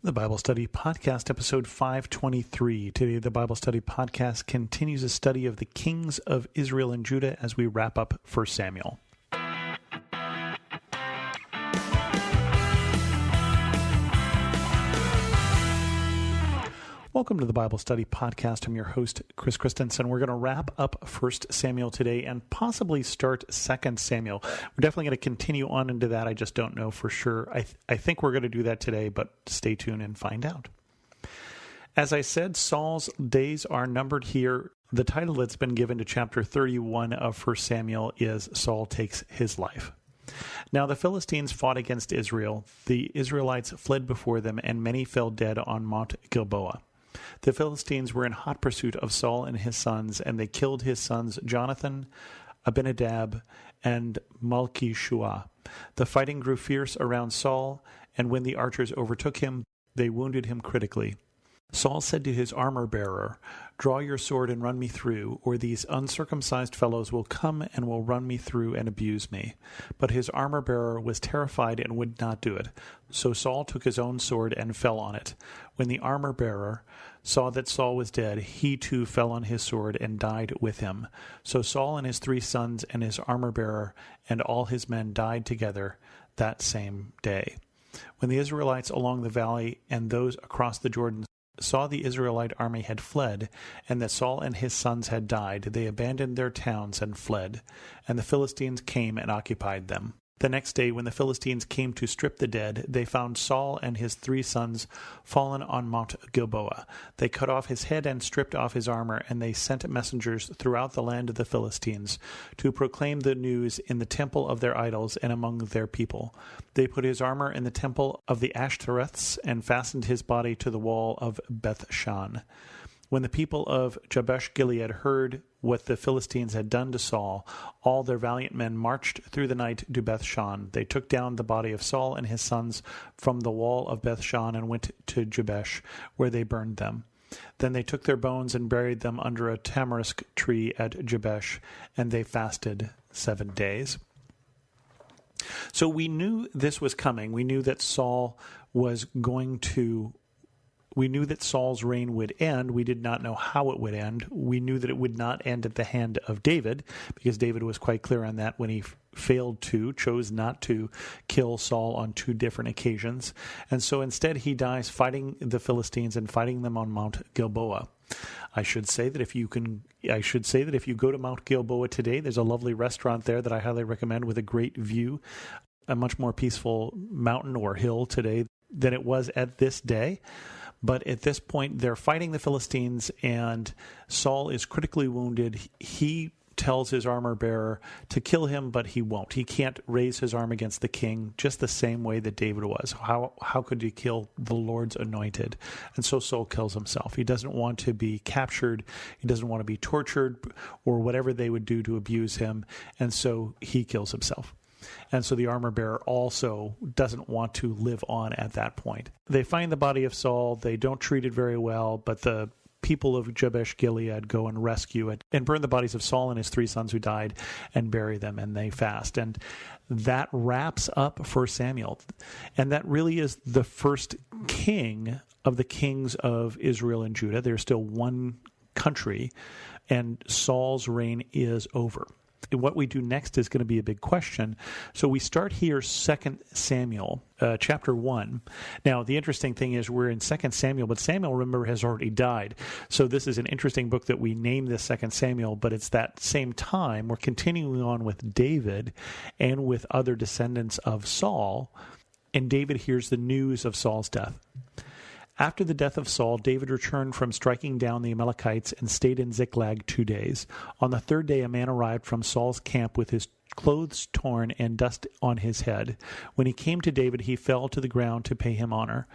The Bible Study Podcast, episode 523. Today, the Bible Study Podcast continues a study of the kings of Israel and Judah as we wrap up 1 Samuel. Welcome to the Bible Study Podcast. I'm your host, Chris Christensen. We're going to wrap up 1 Samuel today and possibly start 2 Samuel. We're definitely going to continue on into that. I just don't know for sure. I think we're going to do that today, but stay tuned and find out. As I said, Saul's days are numbered here. The title that's been given to chapter 31 of 1 Samuel is Saul Takes His Life. Now the Philistines fought against Israel. The Israelites fled before them, and many fell dead on Mount Gilboa. The Philistines were in hot pursuit of Saul and his sons, and they killed his sons Jonathan, Abinadab, and Malchishua. The fighting grew fierce around Saul, and when the archers overtook him, they wounded him critically. Saul said to his armor-bearer, "Draw your sword and run me through, or these uncircumcised fellows will come and will run me through and abuse me." But his armor-bearer was terrified and would not do it. So Saul took his own sword and fell on it. When the armor-bearer saw that Saul was dead, he too fell on his sword and died with him. So Saul and his 3 sons and his armor-bearer and all his men died together that same day. When the Israelites along the valley and those across the Jordan saw the Israelite army had fled, and that Saul and his sons had died, they abandoned their towns and fled, and the Philistines came and occupied them. The next day, when the Philistines came to strip the dead, they found Saul and his 3 sons fallen on Mount Gilboa. They cut off his head and stripped off his armor, and they sent messengers throughout the land of the Philistines to proclaim the news in the temple of their idols and among their people. They put his armor in the temple of the Ashtoreths and fastened his body to the wall of Bethshan. When the people of Jabesh-Gilead heard what the Philistines had done to Saul, all their valiant men marched through the night to Bethshan. They took down the body of Saul and his sons from the wall of Bethshan and went to Jabesh, where they burned them. Then they took their bones and buried them under a tamarisk tree at Jabesh, and they fasted 7 days. So we knew this was coming. We knew that Saul's reign would end. We did not know how it would end. We knew that it would not end at the hand of David, because David was quite clear on that when he chose not to kill Saul on 2 different occasions. And so instead he dies fighting the Philistines and fighting them on Mount Gilboa. I should say that if you go to Mount Gilboa today, there's a lovely restaurant there that I highly recommend with a great view, a much more peaceful mountain or hill today than it was at this day. But at this point, they're fighting the Philistines, and Saul is critically wounded. He tells his armor-bearer to kill him, but he won't. He can't raise his arm against the king, just the same way that David was. How could he kill the Lord's anointed? And so Saul kills himself. He doesn't want to be captured. He doesn't want to be tortured or whatever they would do to abuse him. And so he kills himself. And so the armor-bearer also doesn't want to live on at that point. They find the body of Saul. They don't treat it very well, but the people of Jabesh-Gilead go and rescue it and burn the bodies of Saul and his 3 sons who died and bury them, and they fast. And that wraps up 1 Samuel. And that really is the first king of the kings of Israel and Judah. There's still one country, and Saul's reign is over. What we do next is going to be a big question. So we start here, 2 Samuel, chapter 1. Now, the interesting thing is we're in 2 Samuel, but Samuel, remember, has already died. So this is an interesting book that we name this 2 Samuel, but it's that same time we're continuing on with David and with other descendants of Saul, and David hears the news of Saul's death. After the death of Saul, David returned from striking down the Amalekites and stayed in Ziklag 2 days. On the 3rd day, a man arrived from Saul's camp with his clothes torn and dust on his head. When he came to David, he fell to the ground to pay him honor.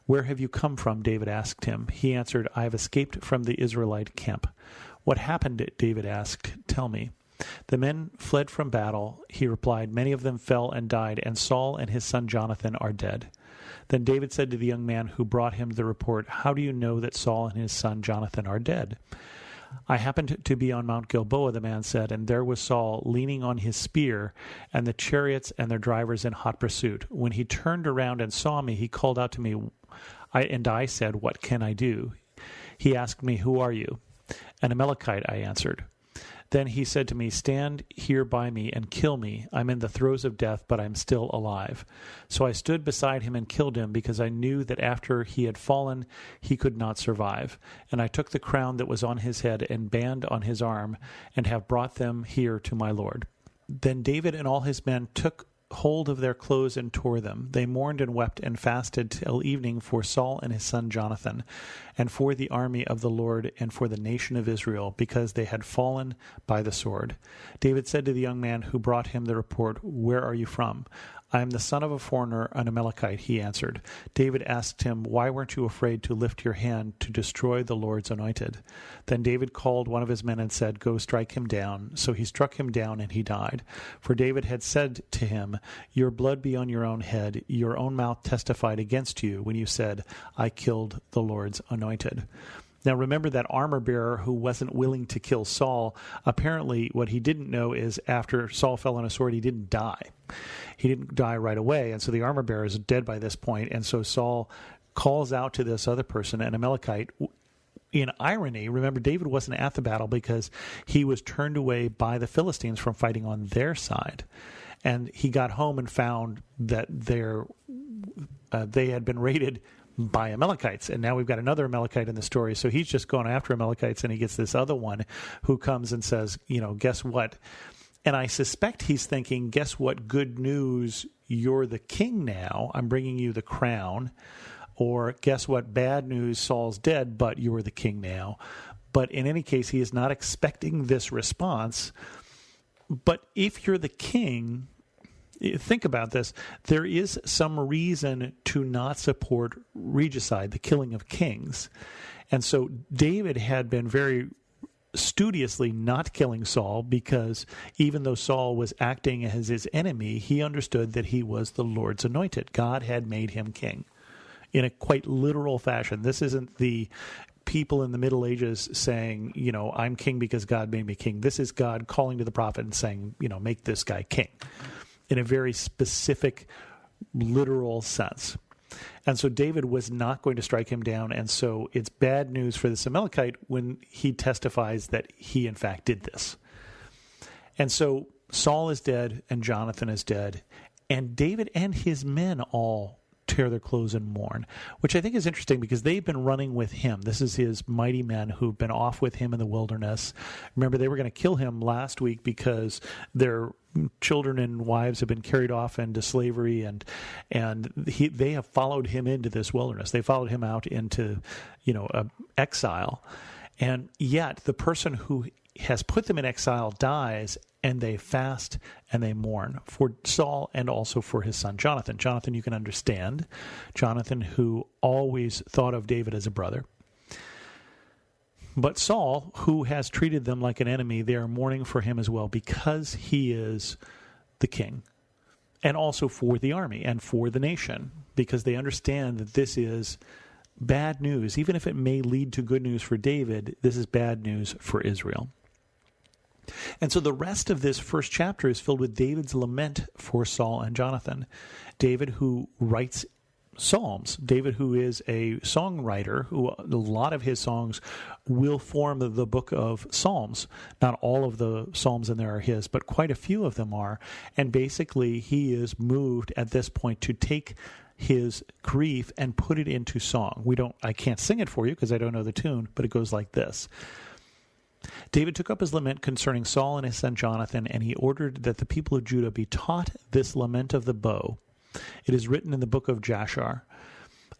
"Where have you come from?" David asked him. He answered, "I have escaped from the Israelite camp." "What happened?" David asked. "Tell me." "The men fled from battle," he replied. "Many of them fell and died, and Saul and his son Jonathan are dead." Then David said to the young man who brought him the report, "How do you know that Saul and his son Jonathan are dead?" "I happened to be on Mount Gilboa," the man said, "and there was Saul leaning on his spear, and the chariots and their drivers in hot pursuit. When he turned around and saw me, he called out to me, I said, what can I do? He asked me, who are you? An Amalekite, I answered. Then he said to me, stand here by me and kill me. I'm in the throes of death, but I'm still alive. So I stood beside him and killed him, because I knew that after he had fallen, he could not survive. And I took the crown that was on his head and band on his arm, and have brought them here to my Lord. Then David and all his men took hold of their clothes and tore them. They mourned and wept and fasted till evening for Saul and his son Jonathan, and for the army of the Lord and for the nation of Israel, because they had fallen by the sword. David said to the young man who brought him the report, where are you from? I am the son of a foreigner, an Amalekite, he answered. David asked him, why weren't you afraid to lift your hand to destroy the Lord's anointed? Then David called one of his men and said, go strike him down. So he struck him down, and he died. For David had said to him, your blood be on your own head. Your own mouth testified against you when you said, I killed the Lord's anointed. Now remember, that armor bearer who wasn't willing to kill Saul, apparently what he didn't know is after Saul fell on a sword, he didn't die. He didn't die right away, and so the armor bearer is dead by this point, and so Saul calls out to this other person, an Amalekite. In irony, remember, David wasn't at the battle because he was turned away by the Philistines from fighting on their side. And he got home and found that they had been raided by Amalekites, and now we've got another Amalekite in the story. So he's just going after Amalekites, and he gets this other one who comes and says, guess what? And I suspect he's thinking, guess what? Good news, you're the king now. I'm bringing you the crown. Or guess what? Bad news, Saul's dead, but you're the king now. But in any case, he is not expecting this response. But if you're the king, think about this. There is some reason to not support regicide, the killing of kings. And so David had been very studiously not killing Saul, because even though Saul was acting as his enemy, he understood that he was the Lord's anointed. God had made him king in a quite literal fashion. This isn't the people in the Middle Ages saying, I'm king because God made me king. This is God calling to the prophet and saying, make this guy king, in a very specific, literal sense. And so David was not going to strike him down, and so it's bad news for this Amalekite when he testifies that he, in fact, did this. And so Saul is dead, and Jonathan is dead, and David and his men all tear their clothes and mourn, which I think is interesting because they've been running with him. This is his mighty men who've been off with him in the wilderness. Remember, they were going to kill him last week because their children and wives have been carried off into slavery, and they have followed him into this wilderness. They followed him out into, exile. And yet the person who has put them in exile dies, and they fast and they mourn for Saul and also for his son Jonathan. Jonathan, you can understand. Jonathan, who always thought of David as a brother. But Saul, who has treated them like an enemy, they are mourning for him as well, because he is the king. And also for the army and for the nation, because they understand that this is bad news. Even if it may lead to good news for David, this is bad news for Israel. And so the rest of this first chapter is filled with David's lament for Saul and Jonathan. David, who writes Psalms. David, who is a songwriter, who a lot of his songs will form the book of Psalms. Not all of the Psalms in there are his, but quite a few of them are. And basically, he is moved at this point to take his grief and put it into song. I can't sing it for you because I don't know the tune, but it goes like this. David took up his lament concerning Saul and his son Jonathan, and he ordered that the people of Judah be taught this lament of the bow. It is written in the book of Jashar.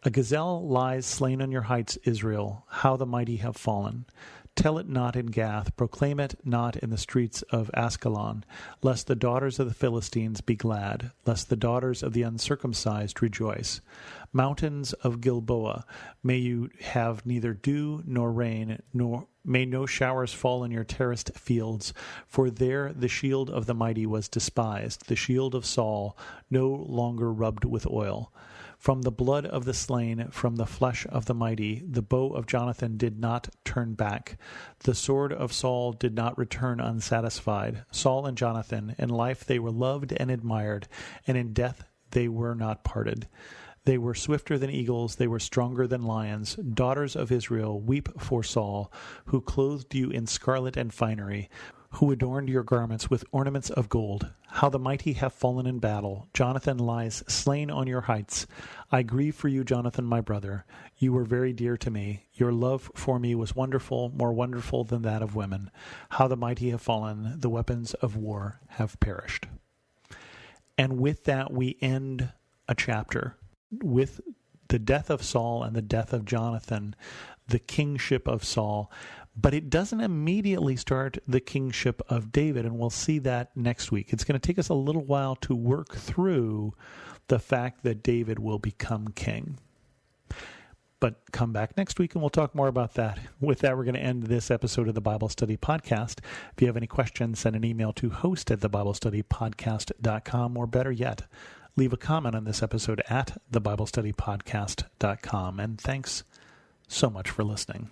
A gazelle lies slain on your heights, Israel. How the mighty have fallen. Tell it not in Gath, proclaim it not in the streets of Ascalon, lest the daughters of the Philistines be glad, lest the daughters of the uncircumcised rejoice. Mountains of Gilboa, may you have neither dew nor rain, nor may no showers fall in your terraced fields, for there the shield of the mighty was despised, the shield of Saul no longer rubbed with oil. From the blood of the slain, from the flesh of the mighty, the bow of Jonathan did not turn back. The sword of Saul did not return unsatisfied. Saul and Jonathan, in life they were loved and admired, and in death they were not parted. They were swifter than eagles. They were stronger than lions. Daughters of Israel, weep for Saul, who clothed you in scarlet and finery, who adorned your garments with ornaments of gold. How the mighty have fallen in battle. Jonathan lies slain on your heights. I grieve for you, Jonathan, my brother. You were very dear to me. Your love for me was wonderful, more wonderful than that of women. How the mighty have fallen. The weapons of war have perished. And with that, we end a chapter with the death of Saul and the death of Jonathan, the kingship of Saul. But it doesn't immediately start the kingship of David, and we'll see that next week. It's going to take us a little while to work through the fact that David will become king. But come back next week and we'll talk more about that. With that, we're going to end this episode of the Bible Study Podcast. If you have any questions, send an email to host@thebiblestudypodcast.com, or better yet, leave a comment on this episode at thebiblestudypodcast.com. And thanks so much for listening.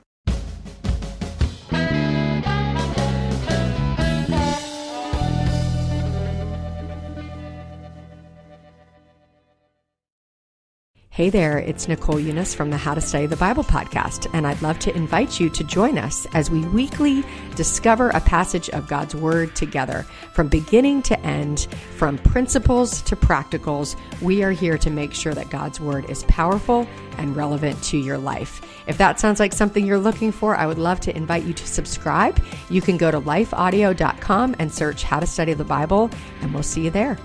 Hey there, it's Nicole Eunice from the How to Study the Bible podcast, and I'd love to invite you to join us as we weekly discover a passage of God's Word together. From beginning to end, from principles to practicals, we are here to make sure that God's Word is powerful and relevant to your life. If that sounds like something you're looking for, I would love to invite you to subscribe. You can go to lifeaudio.com and search How to Study the Bible, and we'll see you there.